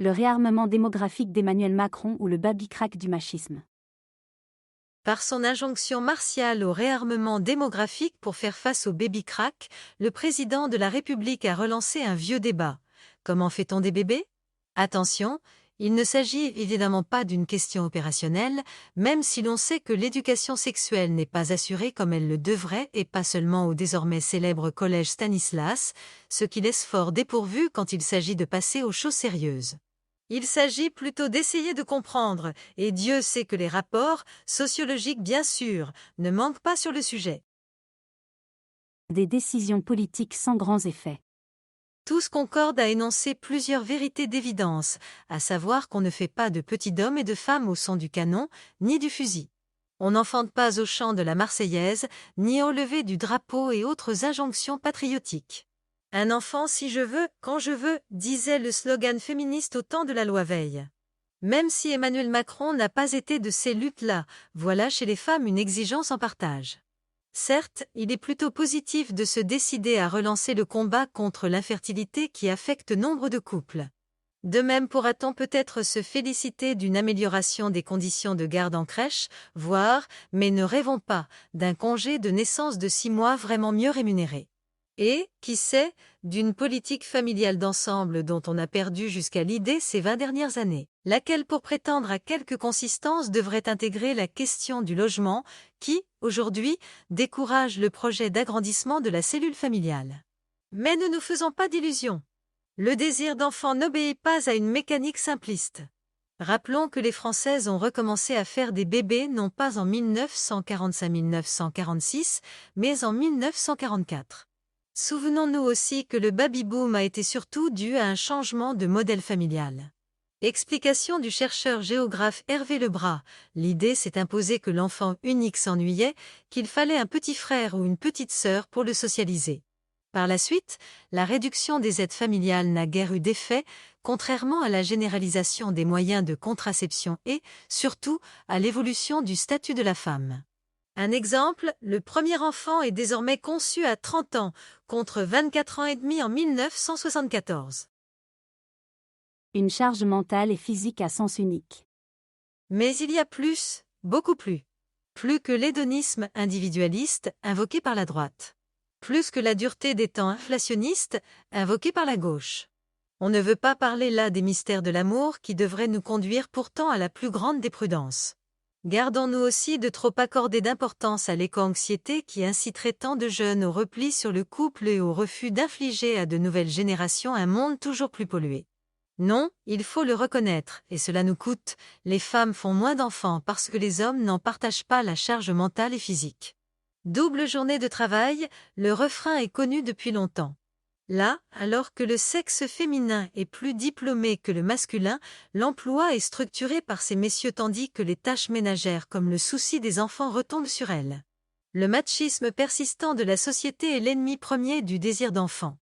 Le réarmement démographique d'Emmanuel Macron ou le baby-crack du machisme. Par son injonction martiale au réarmement démographique pour faire face au baby-crack, le président de la République a relancé un vieux débat. Comment fait-on des bébés? Attention, il ne s'agit évidemment pas d'une question opérationnelle, même si l'on sait que l'éducation sexuelle n'est pas assurée comme elle le devrait et pas seulement au désormais célèbre collège Stanislas, ce qui laisse fort dépourvu quand il s'agit de passer aux choses sérieuses. Il s'agit plutôt d'essayer de comprendre, et Dieu sait que les rapports, sociologiques bien sûr, ne manquent pas sur le sujet. Des décisions politiques sans grands effets. Tous concordent à énoncer plusieurs vérités d'évidence, à savoir qu'on ne fait pas de petits d'hommes et de femmes au son du canon, ni du fusil. On n'enfante pas au chant de la Marseillaise, ni au lever du drapeau et autres injonctions patriotiques. Un enfant si je veux, quand je veux, disait le slogan féministe au temps de la loi Veil. Même si Emmanuel Macron n'a pas été de ces luttes-là, voilà chez les femmes une exigence en partage. Certes, il est plutôt positif de se décider à relancer le combat contre l'infertilité qui affecte nombre de couples. De même pourra-t-on peut-être se féliciter d'une amélioration des conditions de garde en crèche, voire, mais ne rêvons pas, d'un congé de naissance de 6 mois vraiment mieux rémunéré. Et, qui sait, d'une politique familiale d'ensemble dont on a perdu jusqu'à l'idée ces 20 dernières années, laquelle pour prétendre à quelque consistance devrait intégrer la question du logement, qui, aujourd'hui, décourage le projet d'agrandissement de la cellule familiale. Mais ne nous faisons pas d'illusions. Le désir d'enfant n'obéit pas à une mécanique simpliste. Rappelons que les Françaises ont recommencé à faire des bébés non pas en 1945-1946, mais en 1944. Souvenons-nous aussi que le baby-boom a été surtout dû à un changement de modèle familial. Explication du chercheur géographe Hervé Lebras, l'idée s'est imposée que l'enfant unique s'ennuyait, qu'il fallait un petit frère ou une petite sœur pour le socialiser. Par la suite, la réduction des aides familiales n'a guère eu d'effet, contrairement à la généralisation des moyens de contraception et, surtout, à l'évolution du statut de la femme. Un exemple, le premier enfant est désormais conçu à 30 ans, contre 24 ans et demi en 1974. Une charge mentale et physique à sens unique. Mais il y a plus, beaucoup plus. Plus que l'hédonisme individualiste invoqué par la droite. Plus que la dureté des temps inflationnistes invoquée par la gauche. On ne veut pas parler là des mystères de l'amour qui devraient nous conduire pourtant à la plus grande des prudences. Gardons-nous aussi de trop accorder d'importance à l'éco-anxiété qui inciterait tant de jeunes au repli sur le couple et au refus d'infliger à de nouvelles générations un monde toujours plus pollué. Non, il faut le reconnaître, et cela nous coûte, les femmes font moins d'enfants parce que les hommes n'en partagent pas la charge mentale et physique. Double journée de travail, le refrain est connu depuis longtemps. Là, alors que le sexe féminin est plus diplômé que le masculin, l'emploi est structuré par ces messieurs tandis que les tâches ménagères comme le souci des enfants retombent sur elles. Le machisme persistant de la société est l'ennemi premier du désir d'enfant.